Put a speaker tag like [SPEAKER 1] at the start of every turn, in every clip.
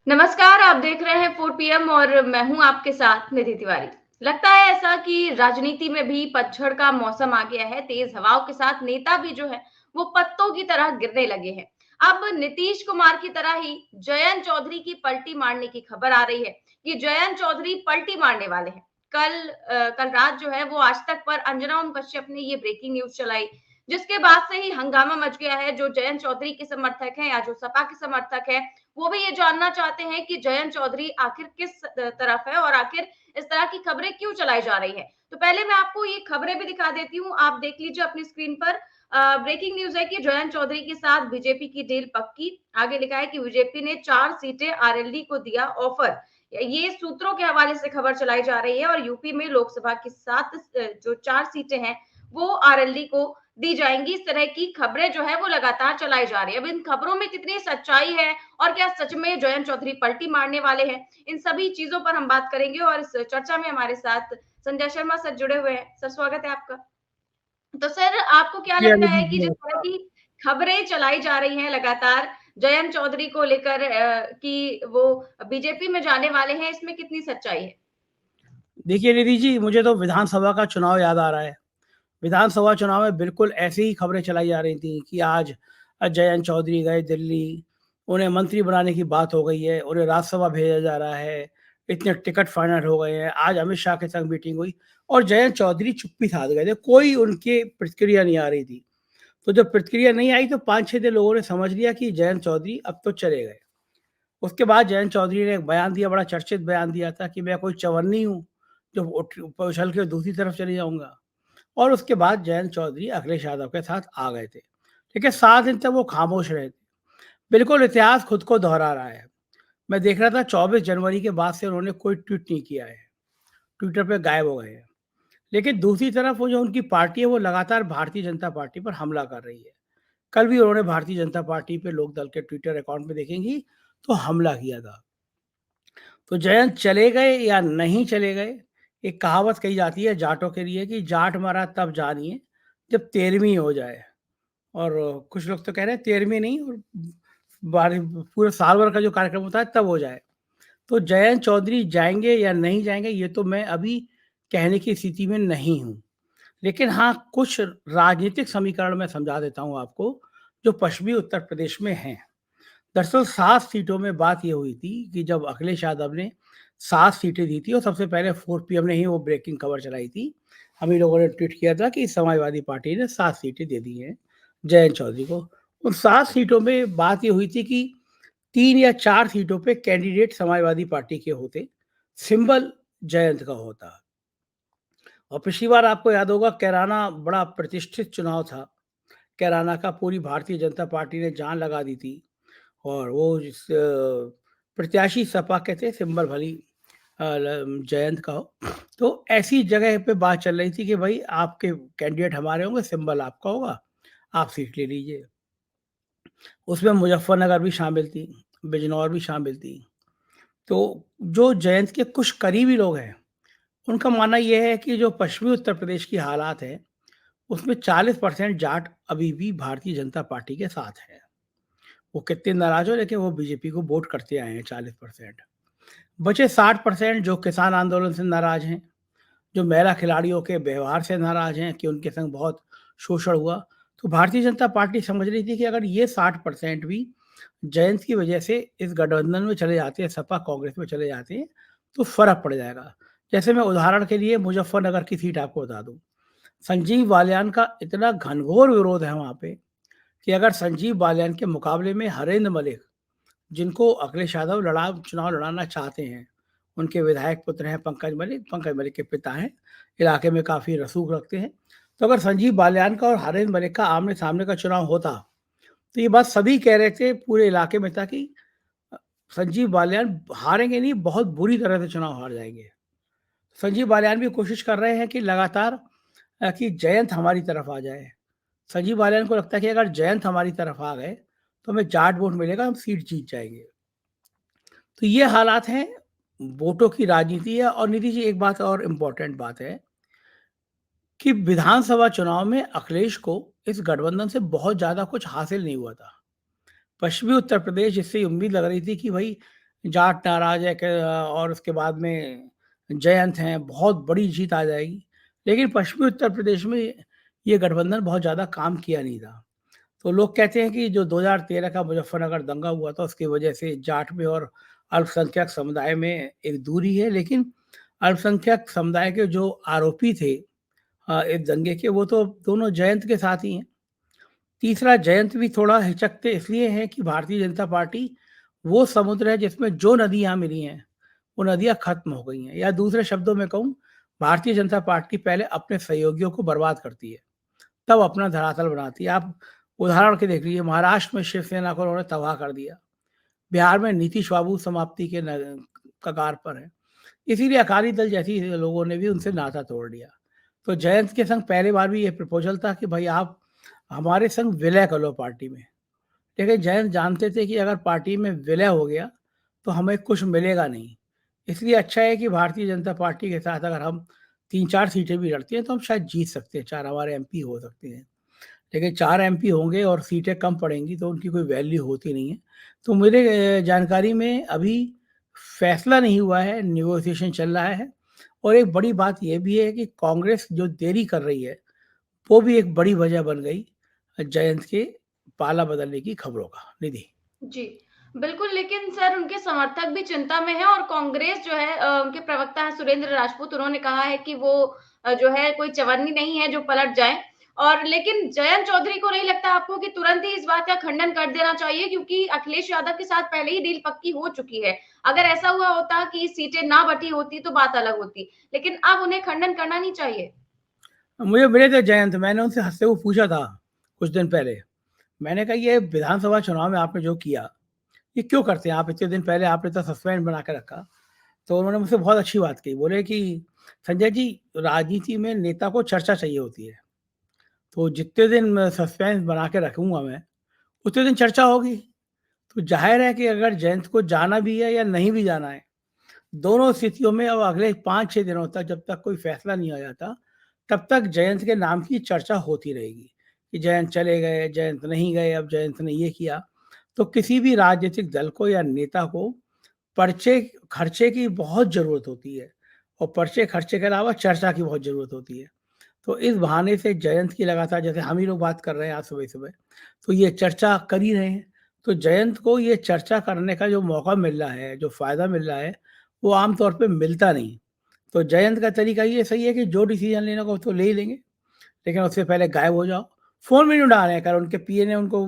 [SPEAKER 1] नमस्कार, आप देख रहे हैं 4 पीएम और मैं हूं आपके साथ निधि तिवारी। लगता है ऐसा कि राजनीति में भी पतझड़ का मौसम आ गया है। तेज हवाओं के साथ नेता भी जो है वो पत्तों की तरह गिरने लगे हैं। अब नीतीश कुमार की तरह ही जयंत चौधरी की पलटी मारने की खबर आ रही है कि जयंत चौधरी पलटी मारने वाले हैं। कल रात जो है वो आज तक पर अंजना ओम कश्यप ने ये ब्रेकिंग न्यूज चलाई, जिसके बाद से ही हंगामा मच गया है। जो जयंत चौधरी के समर्थक हैं या जो सपा के समर्थक है, वो भी ये जानना चाहते हैं कि जयंत चौधरी आखिर किस तरफ है और आखिर इस तरह की खबरें क्यों चलाई जा रही है। तो पहले मैं आपको ये खबरें भी दिखा देती हूँ, आप देख लीजिए अपनी स्क्रीन पर। ब्रेकिंग न्यूज है कि जयंत चौधरी के साथ बीजेपी की डील पक्की। आगे लिखा है कि बीजेपी ने 4 सीटें आरएलडी को दिया ऑफर। ये सूत्रों के हवाले से खबर चलाई जा रही है और यूपी में लोकसभा की 7 जो 4 सीटें हैं वो आरएलडी को दी जाएंगी। इस तरह की खबरें जो है वो लगातार चलाई जा रही है। अब इन खबरों में कितनी सच्चाई है और क्या सच में जयंत चौधरी पलटी मारने वाले हैं, इन सभी चीजों पर हम बात करेंगे और इस चर्चा में हमारे साथ संजय शर्मा सर जुड़े हुए हैं। सर, स्वागत है आपका। तो सर, आपको क्या
[SPEAKER 2] जी
[SPEAKER 1] लगता
[SPEAKER 2] अनिल
[SPEAKER 1] है
[SPEAKER 2] जी,
[SPEAKER 1] कि जिस तरह
[SPEAKER 2] नमस्कार।
[SPEAKER 1] की खबरें चलाई जा रही हैं लगातार जयंत चौधरी को लेकर कि वो बीजेपी में जाने वाले हैं, इसमें कितनी सच्चाई है?
[SPEAKER 2] देखिए निधि जी, मुझे तो विधानसभा का चुनाव याद आ रहा है। विधानसभा चुनाव में बिल्कुल ऐसी ही खबरें चलाई जा रही थी कि आज जयंत चौधरी गए दिल्ली, उन्हें मंत्री बनाने की बात हो गई है, उन्हें राज्यसभा भेजा जा रहा है, इतने टिकट फाइनल हो गए हैं। आज अमित शाह के संग मीटिंग हुई और जयंत चौधरी चुप्पी साध गए थे, कोई उनकी प्रतिक्रिया नहीं आ रही थी। तो जब प्रतिक्रिया नहीं आई तो 5-6 दिन लोगों ने समझ लिया कि जयंत चौधरी अब तो चले गए। उसके बाद जयंत चौधरी ने एक बयान दिया, बड़ा चर्चित बयान दिया था कि मैं कोई चवन्नी हूँ, जो उछल के दूसरी तरफ चले जाऊँगा। और उसके बाद जयंत चौधरी अखिलेश यादव के साथ आ गए थे। लेकिन 7 दिन तक वो खामोश रहे थे। बिल्कुल इतिहास खुद को दोहरा रहा है। मैं देख रहा था 24 जनवरी के बाद से उन्होंने कोई ट्वीट नहीं किया है। ट्विटर पे गायब हो गए हैं। लेकिन दूसरी तरफ वो जो उनकी पार्टी है वो लगातार भारतीय जनता पार्टी पर हमला कर रही है। कल भी उन्होंने भारतीय जनता पार्टी पे लोकदल के ट्विटर अकाउंट में देखेंगी तो हमला किया था। तो जयंत चले गए या नहीं चले गए, एक कहावत कही जाती है जाटों के लिए कि जाट मारा तब जानिए जब 13वीं हो जाए। और कुछ लोग तो कह रहे हैं 13वीं नहीं, और पूरे साल भर का जो कार्यक्रम होता है तब हो जाए। तो जयंत चौधरी जाएंगे या नहीं जाएंगे ये तो मैं अभी कहने की स्थिति में नहीं हूँ। लेकिन हाँ, कुछ राजनीतिक समीकरण मैं समझा देता हूँ आपको, जो पश्चिमी उत्तर प्रदेश में हैं। दरअसल 7 सीटों में बात ये हुई थी कि जब अखिलेश यादव ने 7 सीटें दी थी और सबसे पहले 4 पीएम ने ही वो ब्रेकिंग खबर चलाई थी। हम ही लोगों ने ट्वीट किया था कि समाजवादी पार्टी ने 7 सीटें दे दी हैं जयंत चौधरी को। उन 7 सीटों में बात ये हुई थी कि 3 या 4 सीटों पे कैंडिडेट समाजवादी पार्टी के होते, सिंबल जयंत का होता। और पिछली बार आपको याद होगा कैराना बड़ा प्रतिष्ठित चुनाव था। कैराना का पूरी भारतीय जनता पार्टी ने जान लगा दी थी। और वो प्रत्याशी सपा के थे, सिंबल भली जयंत का हो। तो ऐसी जगह पे बात चल रही थी कि भाई आपके कैंडिडेट हमारे होंगे, सिंबल आपका होगा, आप सीट ले लीजिए। उसमें मुजफ्फरनगर भी शामिल थी, बिजनौर भी शामिल थी। तो जो जयंत के कुछ करीबी लोग हैं, उनका मानना ये है कि जो पश्चिमी उत्तर प्रदेश की हालात है, उसमें 40% जाट अभी भी भारतीय जनता पार्टी के साथ है। वो कितने नाराज हो, लेकिन वो बीजेपी को वोट करते आए हैं 40%। बचे 60% जो किसान आंदोलन से नाराज हैं, जो महिला खिलाड़ियों के व्यवहार से नाराज हैं कि उनके संग बहुत शोषण हुआ। तो भारतीय जनता पार्टी समझ रही थी कि अगर ये 60% भी जयंत की वजह से इस गठबंधन में चले जाते हैं, सपा कांग्रेस में चले जाते हैं, तो फर्क पड़ जाएगा। जैसे मैं उदाहरण के लिए मुजफ्फरनगर की सीट आपको बता दूं, संजीव बालियान का इतना घनघोर विरोध है वहां पे कि अगर संजीव बालियान के मुकाबले में हरेंद्र मलिक, जिनको अखिलेश यादव चुनाव लड़ाना चाहते हैं, उनके विधायक पुत्र हैं पंकज मलिक के पिता हैं, इलाके में काफ़ी रसूख रखते हैं। तो अगर संजीव बालियान का और हरेंद्र मलिक का आमने-सामने का चुनाव होता, तो ये बात सभी कह रहे थे पूरे इलाके में था कि संजीव बालियान हारेंगे नहीं, बहुत बुरी तरह से चुनाव हार जाएँगे। संजीव बालियान भी कोशिश कर रहे हैं कि लगातार कि जयंत हमारी तरफ आ जाए। संजीव बालियान को लगता है कि अगर जयंत हमारी तरफ आ गए, तो हमें जाट वोट मिलेगा, हम सीट जीत जाएँगे। तो ये हालात हैं, वोटों की राजनीति है। और निधि जी, एक बात और इम्पोर्टेंट बात है कि विधानसभा चुनाव में अखिलेश को इस गठबंधन से बहुत ज़्यादा कुछ हासिल नहीं हुआ था। पश्चिमी उत्तर प्रदेश, जिससे ये उम्मीद लग रही थी कि भई जाट नाराज है और उसके बाद में जयंत हैं, बहुत बड़ी जीत आ जाएगी। लेकिन पश्चिमी उत्तर प्रदेश में ये गठबंधन बहुत ज़्यादा काम किया नहीं था। तो लोग कहते हैं कि जो 2013 का मुजफ्फरनगर दंगा हुआ था उसकी वजह से जाट में और अल्पसंख्यक समुदाय में एक दूरी है, लेकिन अल्पसंख्यक समुदाय के जो आरोपी थे इस दंगे के, वो तो दोनों जयंत के साथ ही हैं। तीसरा, जयंत भी थोड़ा हिचकते इसलिए हैं कि भारतीय जनता पार्टी वो समुद्र है जिसमें जो नदियाँ मिली हैं, वो नदियाँ खत्म हो गई हैं। या दूसरे शब्दों में कहूँ, भारतीय जनता पार्टी पहले अपने सहयोगियों को बर्बाद करती है, तब अपना धरातल बनाती है। आप उदाहरण के देख लीजिए, महाराष्ट्र में शिवसेना को उन्होंने तबाह कर दिया, बिहार में नीतीश बाबू समाप्ति के कगार पर है। इसीलिए अकाली दल जैसी लोगों ने भी उनसे नाता तोड़ दिया। तो जयंत के संग पहली बार भी ये प्रपोजल था कि भाई आप हमारे संग विलय कर लो पार्टी में। लेकिन जयंत जानते थे कि अगर पार्टी में विलय हो गया तो हमें कुछ मिलेगा नहीं। इसलिए अच्छा है कि भारतीय जनता पार्टी के साथ अगर हम 3-4 सीटें भी लड़ते हैं तो हम शायद जीत सकते हैं, 4 हमारे एमपी हो सकते हैं। लेकिन 4 एमपी होंगे और सीटें कम पड़ेंगी तो उनकी कोई वैल्यू होती नहीं है। तो मेरे जानकारी में अभी फैसला नहीं हुआ है, नेगोशिएशन चल रहा है। और एक बड़ी बात ये भी है कि कांग्रेस जो देरी कर रही है, वो भी एक बड़ी वजह बन गई जयंत के पाला बदलने की खबरों का। निधि।
[SPEAKER 1] जी, बिल्कुल, लेकिन सर उनके समर्थक भी चिंता में हैं और कांग्रेस जो है उनके प्रवक्ता हैं सुरेंद्र राजपूत, उन्होंने कहा है कि वो जो है कोई चवन्नी नहीं है जो पलट जाए। और लेकिन जयंत चौधरी को नहीं लगता आपको कि तुरंत ही इस बात का खंडन कर देना चाहिए, क्योंकि अखिलेश यादव के साथ पहले ही डील पक्की हो चुकी है। अगर ऐसा हुआ होता कि सीटें ना बटी होती तो बात अलग होती, लेकिन अब उन्हें खंडन करना नहीं चाहिए।
[SPEAKER 2] मुझे मिले थे जयंत, मैंने उनसे हँसते हुए पूछा था कुछ दिन पहले। मैंने कहा ये विधानसभा चुनाव में आपने जो किया, ये क्यों करते हैं आप? इतने दिन पहले आपने तो सस्पेंड बना के रखा। तो उन्होंने मुझसे बहुत अच्छी बात कही। बोले कि संजय जी, राजनीति में नेता को चर्चा चाहिए होती है। तो जितने दिन मैं सस्पेंस बना के रखूँगा मैं, उतने दिन चर्चा होगी। तो ज़ाहिर है कि अगर जयंत को जाना भी है या नहीं भी जाना है, दोनों स्थितियों में अब अगले 5-6 दिनों तक जब तक कोई फैसला नहीं आ जाता, तब तक जयंत के नाम की चर्चा होती रहेगी कि जयंत चले गए, जयंत नहीं गए, अब जयंत ने ये किया। तो किसी भी राजनीतिक दल को या नेता को पर्चे खर्चे की बहुत ज़रूरत होती है और पर्चे खर्चे के अलावा चर्चा की बहुत ज़रूरत होती है। तो इस बहाने से जयंत की लगातार, जैसे हम ही लोग बात कर रहे हैं आज सुबह-सुबह, तो ये चर्चा कर ही रहे हैं। तो जयंत को ये चर्चा करने का जो मौका मिल रहा है, जो फ़ायदा मिल रहा है, वो आम तौर पे मिलता नहीं। तो जयंत का तरीका ये सही है कि जो डिसीज़न लेना हो तो ले ही लेंगे, लेकिन उससे पहले गायब हो जाओ। फ़ोन भी नहीं उठा रहे हैं, कल उनके पीए ने उनको,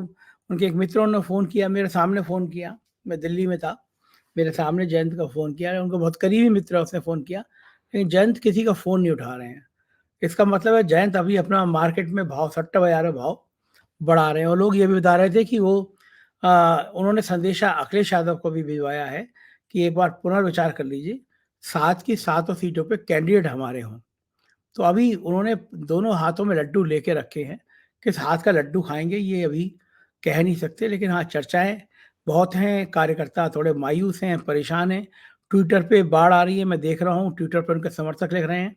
[SPEAKER 2] उनके एक मित्रों ने फ़ोन किया, मेरे सामने फ़ोन किया, मैं दिल्ली में था। मेरे सामने जयंत का फ़ोन किया, उनको बहुत करीबी मित्र है, उसने फ़ोन किया, लेकिन जयंत किसी का फ़ोन नहीं उठा रहे हैं। इसका मतलब है जयंत अभी अपना मार्केट में भाव, सट्टा बाज़ार में भाव बढ़ा रहे हैं। और लोग ये भी बता रहे थे कि वो उन्होंने संदेशा अखिलेश यादव को भी भिजवाया है कि एक बार पुनर्विचार कर लीजिए, 7 की सातों सीटों पे कैंडिडेट हमारे हों। तो अभी उन्होंने दोनों हाथों में लड्डू लेके रखे हैं, किस हाथ का लड्डू खाएँगे ये अभी कह नहीं सकते, लेकिन हाँ, चर्चाएँ बहुत हैं, कार्यकर्ता थोड़े मायूस हैं, परेशान हैं। ट्विटर पे बाढ़ आ रही है, मैं देख रहा हूँ ट्विटर पर उनके समर्थक लिख रहे हैं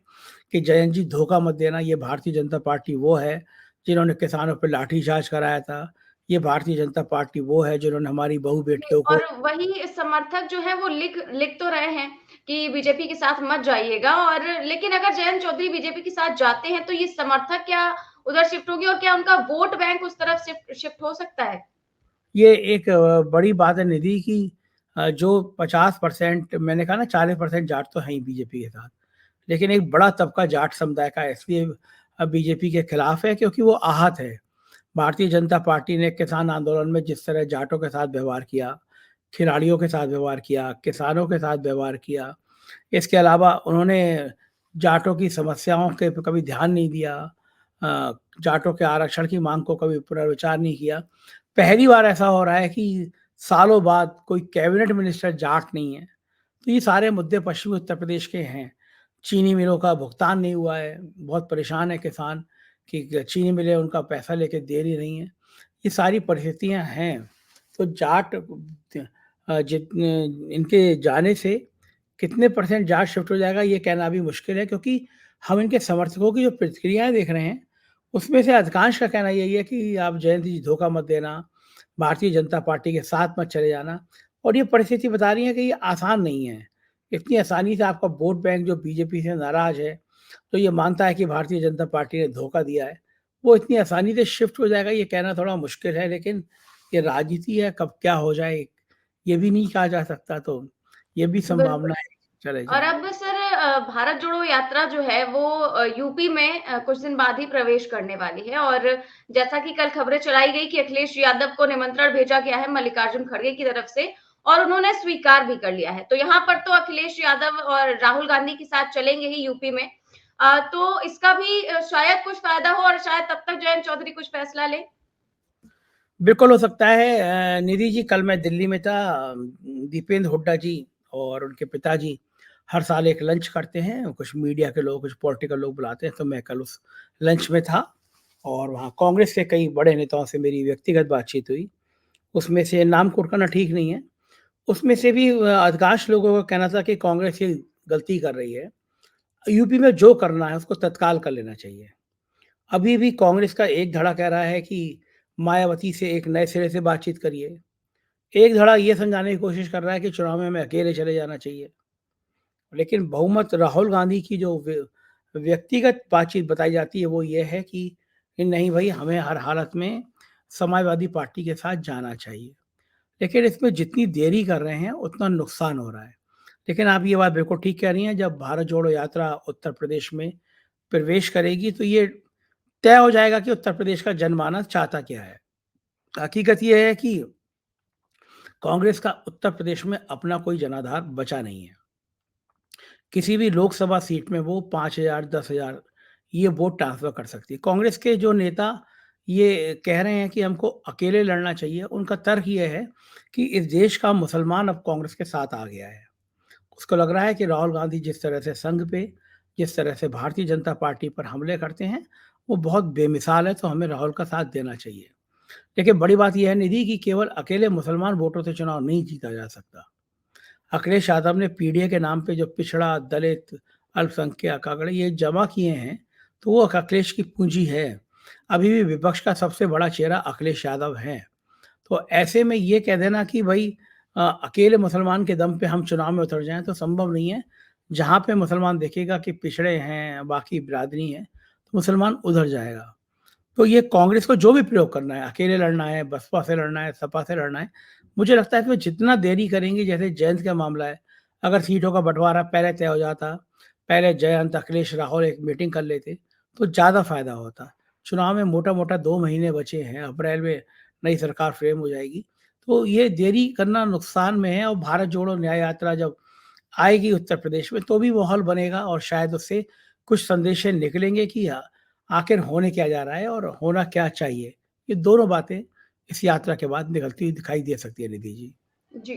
[SPEAKER 2] कि जयंत जी धोखा मत देना, ये भारतीय जनता पार्टी वो है जिन्होंने किसानों पे लाठीचार्ज कराया था, ये भारतीय जनता पार्टी वो है जिन्होंने हमारी
[SPEAKER 1] जी,
[SPEAKER 2] बहू-बेटियों को।
[SPEAKER 1] और वही समर्थक जो है वो लिख लिख तो रहे हैं कि बीजेपी के साथ मत जाइएगा, और लेकिन अगर जयंत चौधरी बीजेपी के साथ जाते हैं तो ये समर्थक क्या उधर शिफ्ट होगी और क्या उनका वोट बैंक उस तरफ शिफ्ट शिफ्ट हो सकता है?
[SPEAKER 2] ये एक बड़ी बात है निधि की, जो 50% मैंने कहा ना, 40% जाट तो हैं ही बीजेपी के साथ। लेकिन एक बड़ा तबका जाट समुदाय का इसलिए बीजेपी के खिलाफ है क्योंकि वो आहत है। भारतीय जनता पार्टी ने किसान आंदोलन में जिस तरह जाटों के साथ व्यवहार किया, खिलाड़ियों के साथ व्यवहार किया, किसानों के साथ व्यवहार किया, इसके अलावा उन्होंने जाटों की समस्याओं के पे कभी ध्यान नहीं दिया, जाटों के आरक्षण की मांग को कभी पुनर्विचार नहीं किया। पहली बार ऐसा हो रहा है कि सालों बाद कोई कैबिनेट मिनिस्टर जाट नहीं है। तो ये सारे मुद्दे पश्चिमी उत्तर प्रदेश के हैं। चीनी मिलों का भुगतान नहीं हुआ है, बहुत परेशान है किसान कि चीनी मिलें उनका पैसा लेके दे नहीं रही हैं। ये सारी परिस्थितियाँ हैं। तो जाट जितने इनके जाने से कितने परसेंट जाट शिफ्ट हो जाएगा ये कहना भी मुश्किल है, क्योंकि हम इनके समर्थकों की जो प्रतिक्रियाएँ देख रहे हैं, उसमें से अधिकांश का कहना यही है कि आप जयंत जी धोखा मत देना, भारतीय जनता पार्टी के साथ मत चले जाना। और ये परिस्थिति बता रही है कि ये आसान नहीं है। इतनी आसानी से आपका वोट बैंक जो बीजेपी से नाराज़ है, तो ये मानता है कि भारतीय जनता पार्टी ने धोखा दिया है, वो इतनी आसानी से शिफ्ट हो जाएगा ये कहना थोड़ा मुश्किल है, लेकिन ये राजनीति है, कब क्या हो जाए, ये भी नहीं कहा जा सकता, तो ये भी
[SPEAKER 1] बिल्कुल।
[SPEAKER 2] संभावना है कि चले
[SPEAKER 1] और
[SPEAKER 2] जाएँ।
[SPEAKER 1] अब सर भारत जोड़ो यात्रा जो है वो यूपी में कुछ दिन बाद ही प्रवेश करने वाली है और जैसा कि कल खबरें चलाई गई कि अखिलेश यादव को निमंत्रण भेजा गया है मल्लिकार्जुन खड़गे की तरफ से और उन्होंने स्वीकार भी कर लिया है। तो यहाँ पर तो अखिलेश यादव और राहुल गांधी के साथ चलेंगे ही यूपी में। तो इसका भी शायद कुछ फायदा हो और शायद तब तक जयंत चौधरी कुछ फैसला ले।
[SPEAKER 2] बिल्कुल हो सकता है। निधि जी, कल मैं दिल्ली में था। दीपेंद्र हुड्डा जी और उनके पिताजी हर साल एक लंच करते हैं, कुछ मीडिया के लोग, कुछ पॉलिटिकल लोग बुलाते हैं, तो मैं कल उस लंच में था और वहाँ कांग्रेस के कई बड़े नेताओं से मेरी व्यक्तिगत बातचीत हुई। उसमें से नाम कोट करना ठीक नहीं है, उसमें से भी अधिकांश लोगों का कहना था कि कांग्रेस ये गलती कर रही है, यूपी में जो करना है उसको तत्काल कर लेना चाहिए। अभी भी कांग्रेस का एक धड़ा कह रहा है कि मायावती से एक नए सिरे से बातचीत करिए। एक धड़ा ये समझाने की कोशिश कर रहा है कि चुनाव में हमें अकेले चले जाना चाहिए। लेकिन बहुमत राहुल गांधी की जो व्यक्तिगत बातचीत बताई जाती है वो ये है कि नहीं भाई, हमें हर हालत में समाजवादी पार्टी के साथ जाना चाहिए। लेकिन इसमें जितनी देरी कर रहे हैं उतना नुकसान हो रहा है। लेकिन आप ये बात बिल्कुल ठीक कह रही हैं, जब भारत जोड़ो यात्रा उत्तर प्रदेश में प्रवेश करेगी तो ये तय हो जाएगा कि उत्तर प्रदेश का जनमानस चाहता क्या है। हकीकत ये है कि कांग्रेस का उत्तर प्रदेश में अपना कोई जनाधार बचा नहीं है। किसी भी लोकसभा सीट में वो 5,000 10,000 ये वोट ट्रांसफर कर सकती है। कांग्रेस के जो नेता ये कह रहे हैं कि हमको अकेले लड़ना चाहिए, उनका तर्क ये है कि इस देश का मुसलमान अब कांग्रेस के साथ आ गया है। उसको लग रहा है कि राहुल गांधी जिस तरह से संघ पे, जिस तरह से भारतीय जनता पार्टी पर हमले करते हैं, वो बहुत बेमिसाल है, तो हमें राहुल का साथ देना चाहिए। देखिए, बड़ी बात ये है निधि कि केवल अकेले मुसलमान वोटों से चुनाव नहीं जीता जा सकता। अखिलेश यादव ने पीडीए के नाम पे जो पिछड़ा, दलित, अल्पसंख्यक आंकड़े ये जमा किए हैं, तो वो अखिलेश की पूंजी है। अभी भी विपक्ष का सबसे बड़ा चेहरा अखिलेश यादव है। तो ऐसे में ये कह देना कि भई अकेले मुसलमान के दम पे हम चुनाव में उतर जाएँ तो संभव नहीं है। जहाँ पे मुसलमान देखेगा कि पिछड़े हैं, बाकी बिरादरी है, तो मुसलमान उधर जाएगा। तो ये कांग्रेस को जो भी प्रयोग करना है, अकेले लड़ना है, बसपा से लड़ना है, सपा से लड़ना है, मुझे लगता है इसमें जितना देरी करेंगे, जैसे जयंत का मामला है, अगर सीटों का बँटवारा पहले तय हो जाता, पहले जयंत, अखिलेश, राहुल एक मीटिंग कर लेते, तो ज़्यादा फ़ायदा होता। चुनाव में मोटा-मोटा 2 महीने बचे हैं, अप्रैल में नई सरकार फ्रेम हो जाएगी, तो ये देरी करना नुकसान में है और भारत जोड़ो न्याय यात्रा जब आएगी उत्तर प्रदेश में, तो भी माहौल बनेगा और शायद उससे कुछ संदेशें निकलेंगे कि आखिर होने क्या जा रहा है और होना क्या चाहिए। ये दोनों बातें इस यात्रा के बाद निकलती हुई दिखाई दे सकती है निधि जी।
[SPEAKER 1] जी,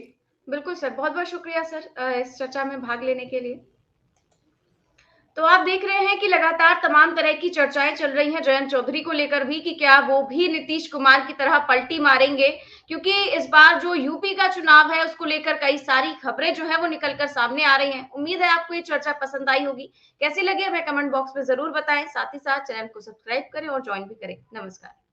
[SPEAKER 1] बिल्कुल सर, बहुत-बहुत शुक्रिया सर इस चर्चा में भाग लेने के लिए। तो आप देख रहे हैं कि लगातार तमाम तरह की चर्चाएँ चल रही हैं जयंत चौधरी को लेकर भी कि क्या वो भी नीतीश कुमार की तरह पलटी मारेंगे? क्योंकि इस बार जो यूपी का चुनाव है उसको लेकर कई सारी खबरें जो है वो निकल कर सामने आ रही हैं। उम्मीद है आपको ये चर्चा पसंद आई होगी। कैसी लगी हमें कमेंट बॉक्स में ज़रूर बताएँ। साथ ही साथ चैनल को सब्सक्राइब करें और जॉइन भी करें। नमस्कार।